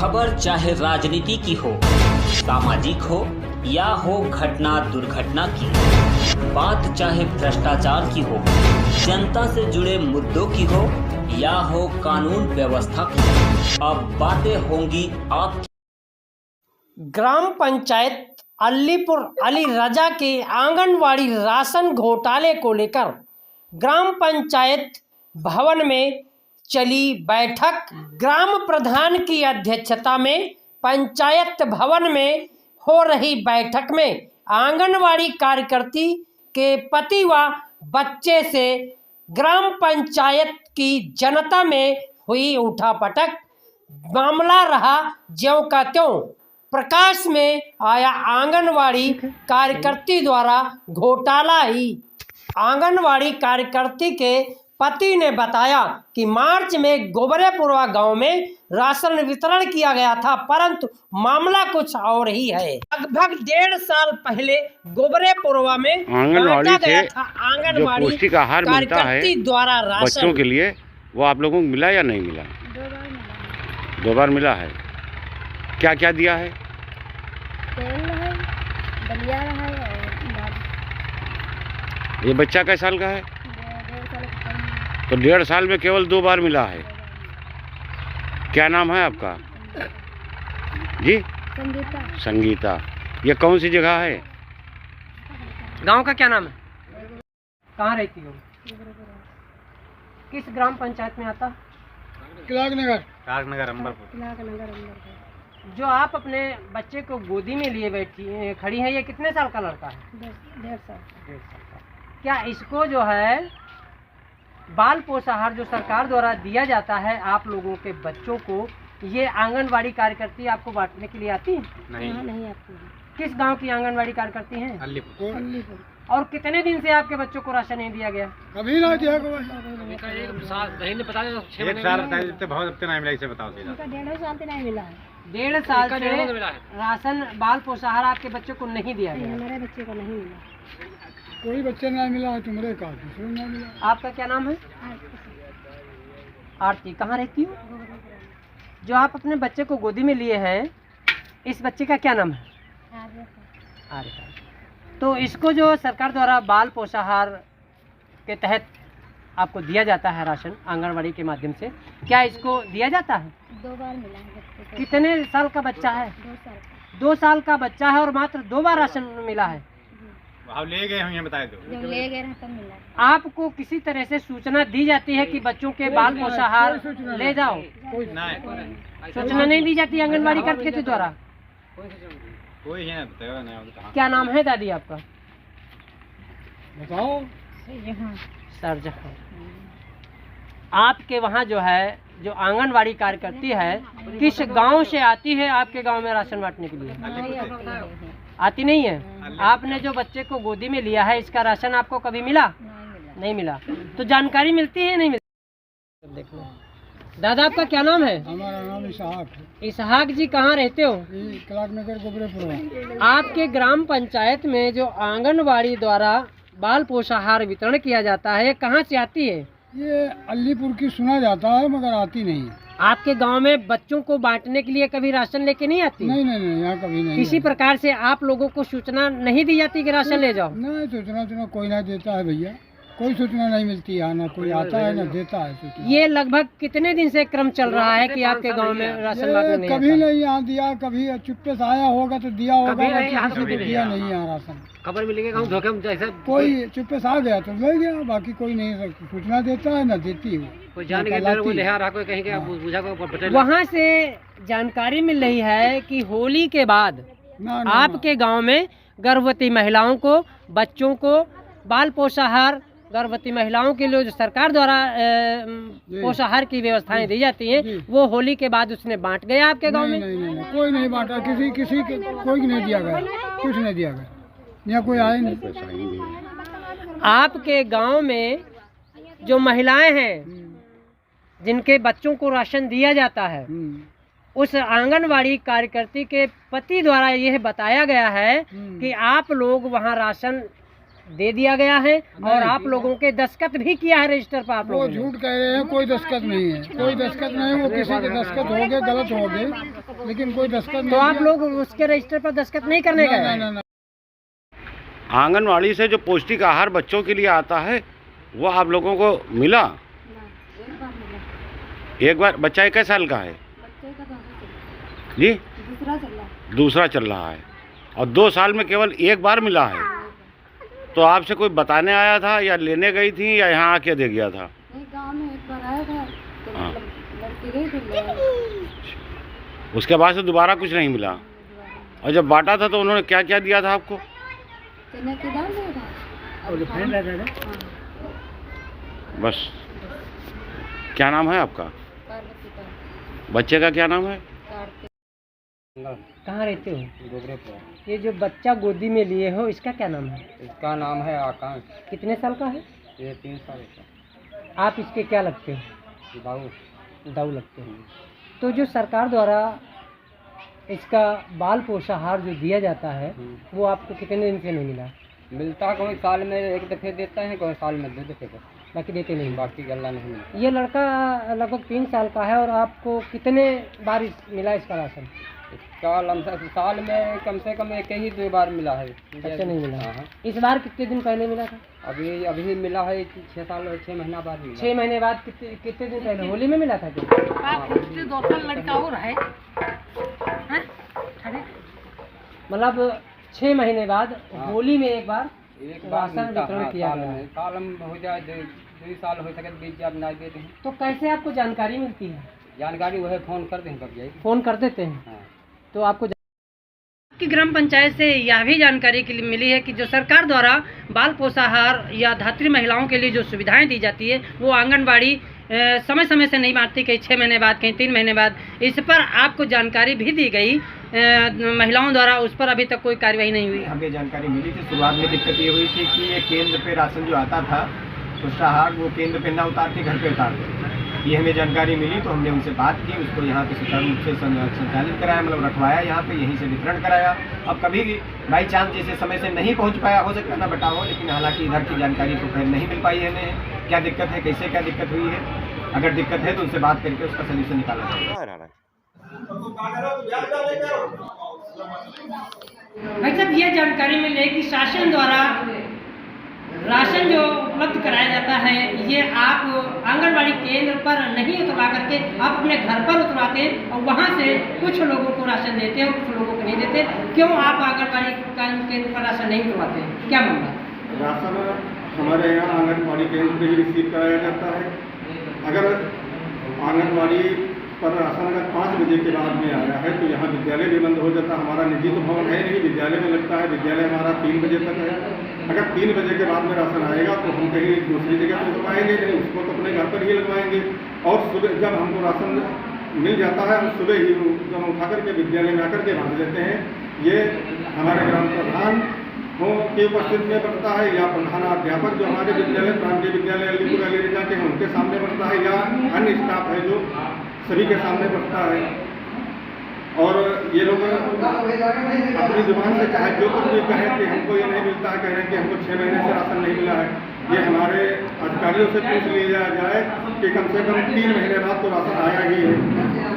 खबर चाहे राजनीति की हो, सामाजिक हो या हो घटना दुर्घटना की, बात चाहे भ्रष्टाचार की हो, जनता से जुड़े मुद्दों की हो या हो कानून व्यवस्था की, अब बातें होंगी आप। ग्राम पंचायत अलीपुर अली रजा के आंगनवाड़ी राशन घोटाले को लेकर ग्राम पंचायत भवन में चली बैठक। ग्राम प्रधान की अध्यक्षता में पंचायत भवन में हो रही बैठक में आंगनवाड़ी कार्यकर्ती के पति व बच्चे से ग्राम पंचायत की जनता में हुई उठापटक। मामला रहा ज्यों का त्यों प्रकाश में आया। आंगनवाड़ी कार्यकर्ती द्वारा घोटाला ही। आंगनवाड़ी कार्यकर्ती के पति ने बताया कि मार्च में गोबरेपुरवा गांव में राशन वितरण किया गया था, परंतु मामला कुछ और ही है। लगभग 1.5 साल पहले गोबरेपुरवा में बांटा गया था आंगनवाड़ी पौष्टिक आहार मिलता है द्वारा राशन बच्चों के लिए, वो आप लोगों को मिला या नहीं मिला? 2 बार मिला है। क्या क्या दिया है? तेल है, दलिया है और ये बच्चा कै साल का है? 1.5 साल का। तो 1.5 साल में केवल 2 बार मिला है। क्या नाम है आपका? जी संगीता। संगीता। ये कौन सी जगह है? गांव का क्या नाम है? कहाँ रहती हो? किस ग्राम पंचायत में आता? कागनगर अंबरपुर। जो आप अपने बच्चे को गोदी में लिए बैठी खड़ी है, ये कितने साल का लड़का है? 1.5 साल। 1.5 साल का। क्या इसको जो है बाल पोषाहार जो सरकार द्वारा दिया जाता है आप लोगों के बच्चों को, ये आंगनवाड़ी कार्यकर्ती आपको बांटने के लिए आती है? नहीं आती। किस गांव की आंगनवाड़ी कार्यकर्ती हैं? अलीपुर। और कितने दिन से आपके बच्चों को राशन नहीं दिया गया? अभी ना दिया एक साल नहीं बता बहुत हफ्ते नहीं मिला, इसे बताओ सीधा। उनका 1.5 साल से नहीं मिला है। 1.5 साल से राशन बाल पोषाहार आपके बच्चों को नहीं दिया नहीं, गया। हमारे बच्चे को नहीं मिला। कोई बच्चे नहीं मिला, तुम्हारे का दूसरे नहीं मिला। आपका क्या नाम है? आरती। कहाँ रहती हो? जो आप अपने बच्चे को गोदी में लिए हैं, इस बच्चे का क्या नाम है? आर्य। तो इसको जो सरकार द्वारा बाल पोषाहार के तहत आपको दिया जाता है राशन आंगनवाड़ी के माध्यम से, क्या इसको दिया जाता है? 2 बार मिला है बच्चे को। कितने साल का बच्चा है? 2 साल का। 2 साल का बच्चा है और मात्र 2 बार राशन मिला है। आप ले गए होंगे, बताए दो। जब ले गए हैं तब मिला है। आपको किसी तरह से सूचना दी जाती है कि बच्चों के बाल पोषाहार ले जाओ? सूचना नहीं दी जाती आंगनवाड़ी कार्यकर्ती द्वारा? कोई है बताओ। क्या नाम है दादी आपका? बताओ। सरजहाँ। आपके वहाँ जो है जो आंगनवाड़ी कार्यकर्ती है, किस गांव से आती है आपके गांव में राशन बांटने के लिए? आती नहीं है। आपने जो बच्चे को गोदी में लिया है, इसका राशन आपको कभी मिला? नहीं मिला। तो जानकारी मिलती है नहीं मिलती? देखो दादा, आपका क्या नाम है? हमारा नाम इसहाक है। इसहाक जी, कहाँ रहते हो? कागनगर गोबरेपुर। आपके ग्राम पंचायत में जो आंगनवाड़ी द्वारा बाल पोषाहार वितरण किया जाता है, कहाँ से आती है? ये अलीपुर की सुना जाता है, मगर आती नहीं है। आपके गांव में बच्चों को बांटने के लिए कभी राशन लेके नहीं आती? नहीं, यहाँ कभी नहीं। किसी प्रकार से आप लोगों को सूचना नहीं दी जाती कि राशन ले जाओ? नहीं, सूचना कोई ना देता है भैया, कोई सूचना नहीं मिलती है, ना कोई आता है ना देता है सूचना। ये लगभग कितने दिन से क्रम चल रहा है कि आपके गांव में राशन बांटने नहीं कभी आता? नहीं यहाँ दिया, कभी चुप्पे से आया होगा तो दिया होगा, किसी को दिया नहीं यहाँ राशन। खबर मिलेगी धोखे में जैसे कोई चुप्पे से आ गया तो ले गया, बाकी कोई नहीं सूचना देता है ना देती है। वहाँ से जानकारी मिल रही है कि होली के बाद आपके गांव में गर्भवती महिलाओं को, बच्चों को बाल पोषाहार, गर्भवती महिलाओं के लिए जो सरकार द्वारा पोषाहार की व्यवस्थाएं दी जाती हैं, वो होली के बाद उसने बांट गया आपके गांव में? नहीं, कोई नहीं बांटा, किसी कोई नहीं दिया गया, कुछ नहीं दिया गया, यहाँ कोई आए नहीं। आपके गांव में जो महिलाएं हैं जिनके बच्चों को राशन दिया जाता है, उस आंगनवाड़ी कार्यकर्ती के पति द्वारा यह बताया गया है कि आप लोग वहां राशन दे दिया गया है और आप लोगों के दस्तखत भी किया है रजिस्टर पर आप वो लोगों ने। झूठ कह रहे हैं, कोई दस्तखत नहीं है, कोई दस्तखत नहीं। वो किसी के दस्तखत हो गए, गलत हो गए, लेकिन कोई दस्तखत नहीं तो आप किया। लोग उसके रजिस्टर पर दस्तखत नहीं करने ना, ना, गए? ना, ना। आंगनवाड़ी से जो पौष्टिक आहार बच्चों के लिए आता है वो आप लोगों को मिला? एक बार मिला। एक बार? बच्चा 21 साल का है बच्चे का तो जी, दूसरा चल रहा है। दूसरा चल रहा है और 2 साल में केवल एक बार मिला है। तो आपसे कोई बताने आया था या लेने गई थी या यहाँ आके दे गया था? नहीं, गांव में एक बार आया था तो हाँ। लड़की गई थी ले आई। उसके बाद से दोबारा कुछ नहीं मिला? और जब बांटा था तो उन्होंने क्या क्या दिया था आपको? चने की दाल दिया था। बस। क्या नाम है आपका? पार्वती का बच्चे का क्या नाम है? कार्तिक। कहाँ रहते हो? ये जो बच्चा गोदी में लिए हो इसका क्या नाम है? इसका नाम है आकांश। कितने साल का है? ये 3 साल का। आप इसके क्या लगते हो? बाबू दाऊ लगते हो। तो जो सरकार द्वारा इसका बाल पोषाहार जो दिया जाता है वो आपको कितने दिन से नहीं मिला? मिलता कोई साल में 1 दफ़े देता है, कोई साल में 2 दफ़े का, बाकी देते नहीं? बाकी गल्ला नहीं मिलता। ये लड़का लगभग 3 साल का है और आपको कितने बार मिला इसका राशन? इसका लमसम साल में कम से कम 1 ही 2 बार मिला है। अच्छा, नहीं मिला। हाँ, हाँ। इस बार कितने दिन पहले मिला था? अभी मिला है 6 महीना बाद मिला। 6 महीने बाद। कितने दिन पहले? होली में मिला था क्या? मतलब 6 महीने बाद हाँ। होली में एक बार एक बार राशन मिलता, वितरण हाँ, किया साल गया में। है। साल में हो जाए 2 साल हो सके 20 जब ना देते हैं। तो कैसे आपको जानकारी मिलती है? जानकारी वह फ़ोन कर दें कब जाएगी। फोन कर देते हैं हाँ। तो आपको की ग्राम पंचायत से यह भी जानकारी के लिए मिली है कि जो सरकार द्वारा बाल पोषाहार या धात्री महिलाओं के लिए जो सुविधाएं दी जाती है वो आंगनबाड़ी समय समय से नहीं बांटती, कहीं 6 महीने बाद, कहीं 3 महीने बाद। इस पर आपको जानकारी भी दी गई महिलाओं द्वारा, उस पर अभी तक कोई कार्रवाई नहीं हुई। हमें जानकारी मिली थी। शुरुआत में दिक्कत ये हुई थी कि ये केंद्र पे राशन जो आता था पुष्टाहार वो केंद्र पे ना उतार के घर पे उतारते। ये हमें जानकारी मिली तो हमने उनसे बात की, उसको यहाँ पे सुचारू रूप से संचालित कराया, मतलब रखवाया यहाँ पे, यहीं से वितरण कराया। अब कभी भी बाई चांस जैसे समय से नहीं पहुँच पाया, हो सकता ना बटा हो, लेकिन हालांकि इधर की जानकारी तो खैर नहीं मिल पाई है हमें। क्या दिक्कत है, कैसे क्या दिक्कत हुई है, अगर दिक्कत है तो उनसे बात करके उसका सल्यूशन निकाला जाएगा। भाई साहब, ये जानकारी मिली है कि शासन द्वारा राशन जो उपलब्ध कराया जाता है ये आप आंगनबाड़ी केंद्र पर नहीं उतरवा करके आप अपने घर पर उतरवाते हैं और वहाँ से कुछ लोगों को राशन देते हैं और कुछ लोगों को नहीं देते। क्यों आप आंगनबाड़ी केंद्र पर राशन नहीं उतरवाते हैं, क्या मामला? राशन हमारे यहाँ आंगनबाड़ी केंद्र पे ही रिसीव कराया जाता है। अगर आंगनबाड़ी पर राशन अगर 5 बजे के बाद में आया है तो यहाँ विद्यालय भी बंद हो जाता है। हमारा निजी तो भवन है नहीं, विद्यालय में लगता है। विद्यालय हमारा 3 बजे तक है। अगर 3 बजे के बाद में राशन आएगा तो हम कहीं दूसरी जगह तो लगवाएंगे नहीं, उसको तो अपने घर पर ही लगवाएंगे। और सुबह जब हमको राशन मिल जाता है हम सुबह ही जब उठा करके विद्यालय में आकर के बांध देते हैं। ये हमारे ग्राम प्रधान की उपस्थिति में बढ़ता है या प्रधानाध्यापक जो हमारे विद्यालय प्रांतीय विद्यालय अलीपुर अलीरजा के हैं उनके सामने बढ़ता है या अन्य स्टाफ है जो सभी के सामने बढ़ता है। और ये लोग अपनी जुबान से चाहे जो कुछ भी कहें कि हमको ये नहीं मिलता है, कह रहे हैं कि हमको 6 महीने से राशन नहीं मिला है। ये हमारे अधिकारियों से पूछ लिया जाए कि कम से कम 3 महीने बाद तो राशन आया ही है।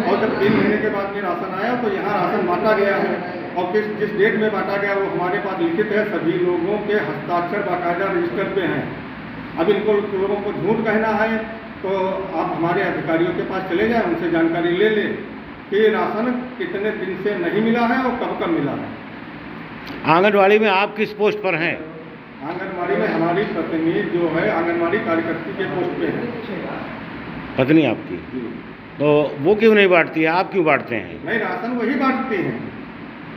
और जब 3 महीने के बाद में राशन आया तो यहाँ राशन बांटा गया है और जिस डेट में बांटा गया वो हमारे पास लिखित है, सभी लोगों के हस्ताक्षर बाकायदा रजिस्टर पे हैं। अब इनको लोगों को झूठ कहना है तो आप हमारे अधिकारियों के पास चले जाएं, उनसे जानकारी ले लें कि राशन कितने दिन से नहीं मिला है और कब कब मिला है। आंगनवाड़ी में आप किस पोस्ट पर हैं? आंगनवाड़ी में हमारी पत्नी जो है आंगनवाड़ी कार्यकर्ती के पोस्ट पे है। पत्नी आपकी? तो वो क्यों नहीं बांटती है, आप क्यों बांटते हैं? नहीं, राशन वही बांटती हैं,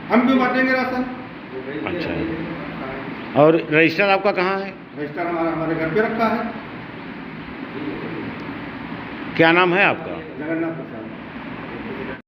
हम क्यों बांटेंगे राशन? अच्छा। और रजिस्टर आपका कहाँ है? रजिस्टर हमारे घर पे रखा है। क्या नाम है आपका? जगन्नाथ प्रसाद।